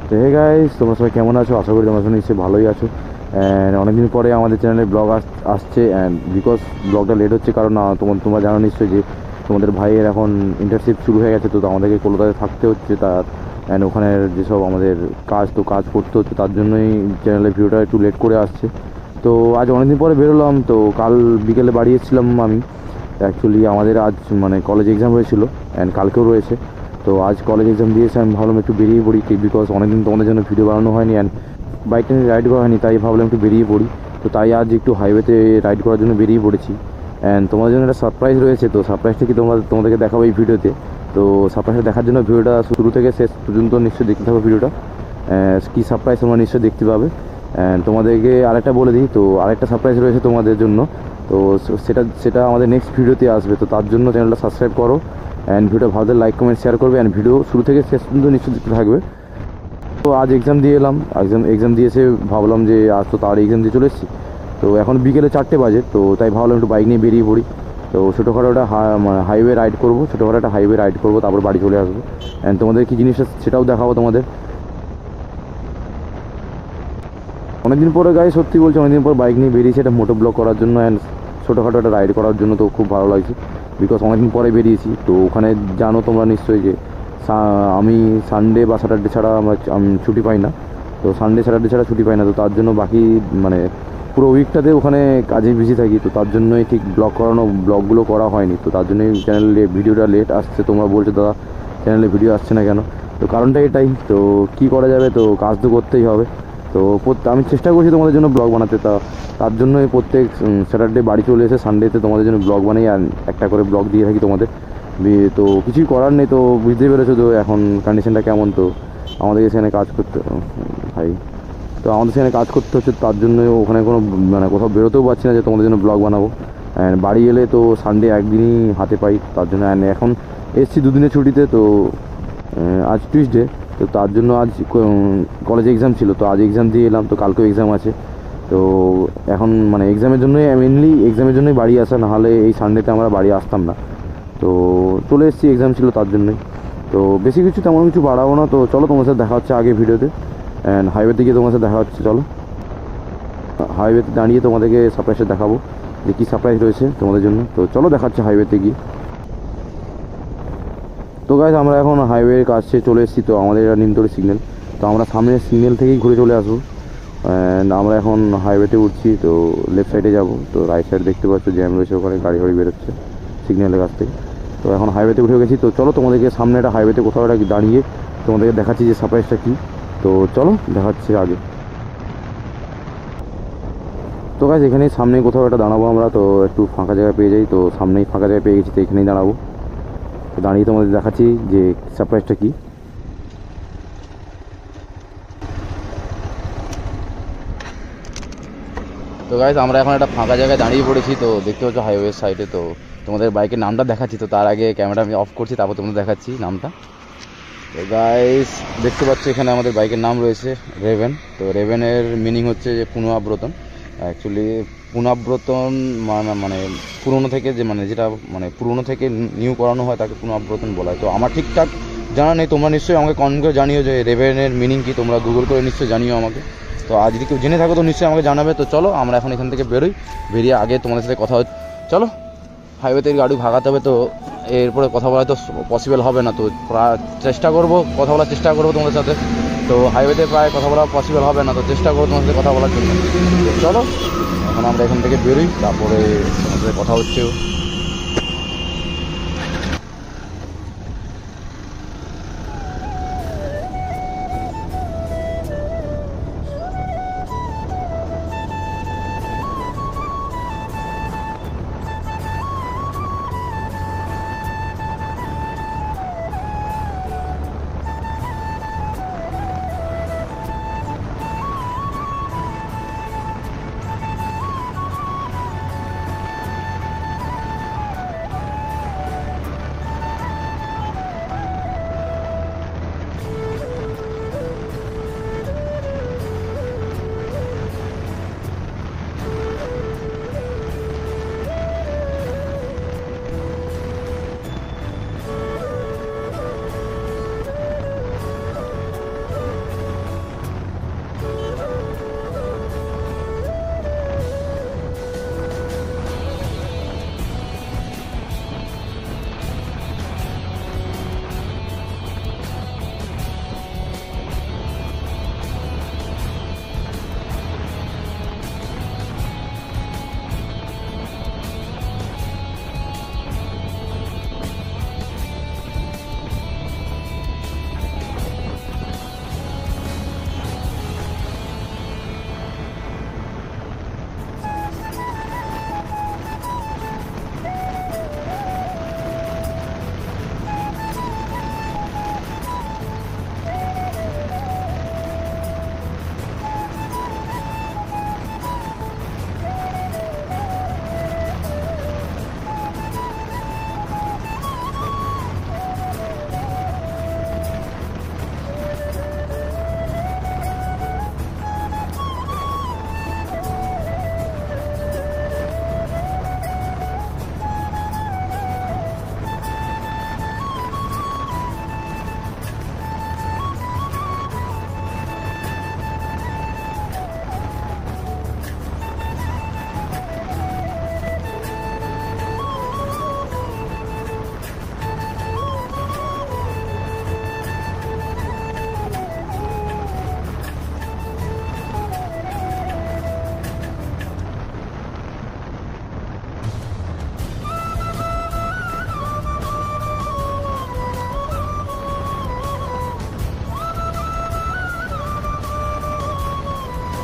তো hey guys, তোমরা সবাই কেমন আছো? আশা করি তোমরা সবাই নিশ্চয়ই ভালোই আছো। অ্যান্ড অনেকদিন পরে আমাদের চ্যানেলে ব্লগ আসছে। অ্যান্ড বিকজ ব্লগটা লেট হচ্ছে কারণ তোমরা জানো নিশ্চয়ই যে তোমাদের ভাইয়ের এখন ইন্টার্নশিপ শুরু হয়ে গেছে, তো আমাদেরকে কলকাতায় থাকতে হচ্ছে তার। অ্যান্ড ওখানের যেসব আমাদের কাজ করতে হচ্ছে, তার জন্যই চ্যানেলের ভিডিওটা একটু লেট করে আসছে। তো আজ অনেকদিন পরে বেরোলাম, তো কাল বিকেলে বাড়ি এসেছিলাম আমি। অ্যাকচুয়ালি আমাদের আজ মানে কলেজ এক্সাম হয়েছিল, অ্যান্ড কালকেও রয়েছে। তো আজ কলেজ এক্সাম দিয়েছে, আমি ভাবলাম একটু বেরিয়ে পড়ি, বিকজ অনেকদিন তোমাদের জন্য ভিডিও বানানো হয়নি অ্যান্ড বাইকটা নিয়ে রাইড করা হয়নি, তাই ভাবলাম একটু বেরিয়ে পড়ি। তো তাই আজ একটু হাইওয়েতে রাইড করার জন্য বেরিয়ে পড়েছি। অ্যান্ড তোমাদের জন্য একটা সারপ্রাইজ রয়েছে, তো সারপ্রাইজটা কি তোমাদেরকে দেখাবো এই ভিডিওতে। তো সারপ্রাইজটা দেখার জন্য ভিডিওটা শুরু থেকে শেষ পর্যন্ত নিশ্চয়ই দেখতে থাকো ভিডিওটা। কী সারপ্রাইজ তোমরা নিশ্চয়ই দেখতে পাবে। অ্যান্ড তোমাদেরকে আরেকটা বলে দিই, তো আরেকটা সারপ্রাইজ রয়েছে তোমাদের জন্য। তো সেটা আমাদের নেক্সট ভিডিওতে আসবে, তো তার জন্য চ্যানেলটা সাবস্ক্রাইব করো অ্যান্ড ভিডিও ভালো লাইক কমেন্ট শেয়ার করবে অ্যান্ড ভিডিও শুরু থেকে শেষ পর্যন্ত নিশ্চয়ই দেখতে থাকবে। তো আজ এক্সাম দিয়ে এলাম, এক্সাম দিয়েছে, ভাবলাম যে আজ তো তার এক্সাম দিয়ে চলে এসেছি। তো এখন বিকেলে 4টে বাজে, তো তাই ভাবলাম একটু বাইক নিয়ে বেরিয়ে পড়ি। তো ছোটোখাটো একটা হাইওয়ে রাইড করবো, ছোটোখাটো একটা হাইওয়ে রাইড করবো, তারপর বাড়ি চলে আসবো। অ্যান্ড তোমাদের কী জিনিসটা সেটাও দেখাবো তোমাদের। অনেকদিন পরে গায়ে সত্যি বলছি, অনেকদিন পর বাইক নিয়ে বেরিয়েছি একটা মোটো ব্লগ করার জন্য অ্যান্ড ছোটোখাটো একটা রাইড করার জন্য। তো খুব ভালো লাগছে বিকজ অনেকদিন পরে বেরিয়েছি। তো ওখানে জানো তোমরা নিশ্চয়ই যে আমি সানডে বা স্যাটারডে ছাড়া আমি ছুটি পাই না। তো সানডে স্যাটারডে ছাড়া ছুটি পাই না, তো তার জন্য বাকি মানে পুরো উইকটাতে ওখানে কাজে বিজি থাকি। তো তার জন্যই ঠিক ব্লগগুলো করা হয়নি। তো তার জন্যই চ্যানেলে ভিডিওটা লেট আসছে। তোমরা বলছো দাদা চ্যানেলে ভিডিও আসছে না কেন? তো কারণটা এটাই, তো কী করা যাবে, তো কাজ তো করতেই হবে। তো আমি চেষ্টা করছি তোমাদের জন্য ব্লগ বানাতে, তার জন্যই প্রত্যেক স্যাটারডে বাড়ি চলে এসে সানডেতে তোমাদের জন্য ব্লগ বানাই আর একটা করে ব্লগ দিয়ে থাকি তোমাদের। তো কিছুই করার নেই, তো বুঝতেই পেরেছো তো এখন কন্ডিশনটা কেমন। তো আমাদের সেখানে কাজ করতে ভাই, তো আমাদের সেখানে কাজ করতে হচ্ছে, তার জন্য ওখানে কোনো মানে কোথাও বেরোতেও পারছি না যে তোমাদের জন্য ব্লগ বানাবো। অ্যান্ড বাড়ি এলে তো সানডে একদিনই হাতে পাই, তার জন্য। অ্যান্ড এখন এসছি দুদিনের ছুটিতে, তো আজ টিউসডে, তো তার জন্য আজ কলেজে এক্সাম ছিল, তো আজ এক্সাম দিয়ে এলাম, তো কালকেও এক্সাম আছে। তো এখন মানে এক্সামের জন্যই মেনলি এক্সামের জন্যই বাড়ি আসা, নাহলে এই সানডেতে আমরা বাড়ি আসতাম না। তো চলে এসেছি, এক্সাম ছিল তার জন্যই। তো বেশি কিছু তেমন কিছু বাড়াবো না, তো চলো তোমার সাথে দেখা হচ্ছে আগে ভিডিওতে। অ্যান্ড হাইওয়েতে গিয়ে তোমার সাথে দেখা হচ্ছে, চলো হাইওয়েতে দাঁড়িয়ে তোমাদেরকে সারপ্রাইজটা দেখাবো যে কী সারপ্রাইজ রয়েছে তোমাদের জন্য। তো চলো দেখা হচ্ছে হাইওয়েতে গিয়ে। তো গাইজ আমরা এখন হাইওয়ের কাছে চলে এসেছি, তো আমাদের এটা নিমতলী সিগন্যাল, তো আমরা সামনের সিগন্যাল থেকেই ঘুরে চলে আসবো। অ্যান্ড আমরা এখন হাইওয়েতে উঠছি, তো লেফট সাইডে যাব। তো রাইট সাইড দেখতে পাচ্ছ জ্যাম রয়েছে, ওখানে গাড়ি বেরোচ্ছে সিগন্যালের কাছ থেকে। তো এখন হাইওয়েতে উঠে গেছি, তো চলো তোমাদেরকে সামনে একটা হাইওয়েতে কোথাও একটা দাঁড়িয়ে তোমাদেরকে দেখাচ্ছি যে সারপ্রাইজটা কী। তো চলো দেখাচ্ছি আগে। তো গাইজ এখানেই সামনে কোথাও একটা দাঁড়াবো আমরা, তো একটু ফাঁকা জায়গা পেয়ে যাই, তো সামনেই ফাঁকা জায়গা পেয়ে গেছি, তো এখানেই দাঁড়াবো। তো দাঁড়িয়ে তোমাদের দেখাচ্ছি যে সারপ্রাইজটা কী। তো গাইজ আমরা এখন একটা ফাঁকা জায়গায় দাঁড়িয়ে পড়েছি, তো দেখতে পাচ্ছ হাইওয়ের সাইডে। তো তোমাদের বাইকের নামটা দেখাচ্ছি, তো তার আগে ক্যামেরা আমি অফ করছি, তারপর তোমাদের দেখাচ্ছি নামটা। তো গাইজ দেখতে পাচ্ছ এখানে আমাদের বাইকের নাম রয়েছে রেভেন। তো রেভেনের মিনিং হচ্ছে যে পুনরাবর্তন। অ্যাকচুয়ালি পুনরাবর্তন মানে পুরনো থেকে যে যেটা পুরনো থেকে নিউ করানো হয় তাকে পুনরাবর্তন বলা হয়। তো আমার ঠিকঠাক জানা নেই, তোমরা নিশ্চয়ই আমাকে কমেন্ট করে জানিও যে রেভেনের মিনিং কি, তোমরা গুগল করে নিশ্চয়ই জানিও আমাকে। তো আজ যদি কেউ জেনে থাকো তো নিশ্চয়ই আমাকে জানাবে। তো চলো আমরা এখন এখান থেকে বেরিয়ে আগে তোমাদের সাথে কথা হচ্ছে। চলো হাইওয়েতে গাড়ি ভাগাতে হবে, তো এরপরে কথা বলা তো পসিবল হবে না। তো কথা বলার চেষ্টা করবো তোমাদের সাথে। তো হাইওয়েতে প্রায় কথা বলা পসিবল হবে না, তো চেষ্টা করবো তোমাদের সাথে কথা বলার জন্য। চলো এখন আমরা এখান থেকে বেরোই, তারপরে তোমাদের সাথে কথা হচ্ছে।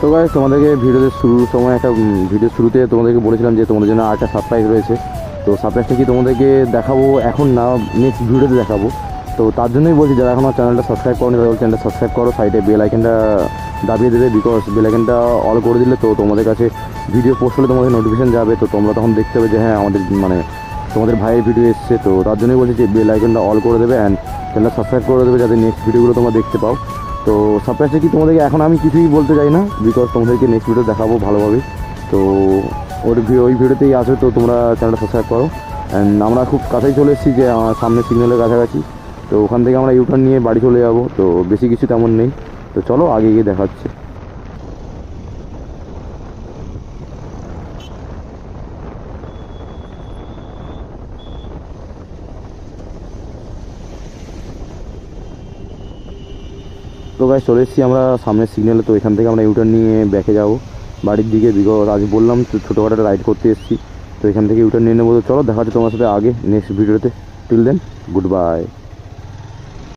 তো গাইস তোমাদেরকে ভিডিওতে শুরুর সময় একটা ভিডিও শুরুতে তোমাদেরকে বলেছিলাম যে তোমাদের জন্য আরেকটা সারপ্রাইজ রয়েছে। তো সারপ্রাইজটা কি তোমাদেরকে দেখাবো এখন না, নেক্সট ভিডিওতে দেখাবো। তো তার জন্যই বলছি যারা এখনও চ্যানেলটা সাবস্ক্রাইব করো তাদের চ্যানেলটা সাবস্ক্রাইব করো, সাইডে বেল আইকনটা দাবিয়ে দেবে, বিকজ বেল আইকনটা অল করে দিলে তো তোমাদের কাছে ভিডিও পোস্ট হলে তোমাদের নোটিফিকেশন যাবে, তো তোমরা তখন দেখতে হবে যে হ্যাঁ আমাদের মানে তোমাদের ভাইয়ের ভিডিও এসছে। তো তার জন্যই বলছি যে বেল আইকনটা অল করে দেবে অ্যান্ড চ্যানেলটা সাবস্ক্রাইব করে দেবে যাতে নেক্সট ভিডিওগুলো তোমরা দেখতে পাও। তো সারপ্রাইজটা কি তোমাদেরকে এখন আমি কিছুই বলতে চাই না, বিকজ তোমাদেরকে নেক্সট ভিডিও দেখাবো ভালোভাবে। তো ওই ভিডিওতেই আসো, তো তোমরা চ্যানেলটা সাবস্ক্রাইব করো। অ্যান্ড আমরা খুব কাছেই চলে এসেছি, যে আমার সামনে সিগন্যালের কাছাকাছি। তো ওখান থেকে আমরা ইউটার্ন নিয়ে বাড়ি চলে যাবো। তো বেশি কিছু তেমন নেই, তো চলো আগে গিয়ে দেখাচ্ছে। তো গাইস চলে এসেছি আমরা সামনের সিগন্যালে। তো এখান থেকে আমরা ইউটার্ন নিয়ে ব্যাকে যাবো বাড়ির দিকে, বিকজ আজ বললাম তো ছোটোখাটো একটা রাইড করতে এসেছি। তো এখান থেকে ইউটার্ন নিয়ে নেবো। তো চলো দেখা হচ্ছে তোমার সাথে আগে নেক্সট ভিডিওতে। Till then good by.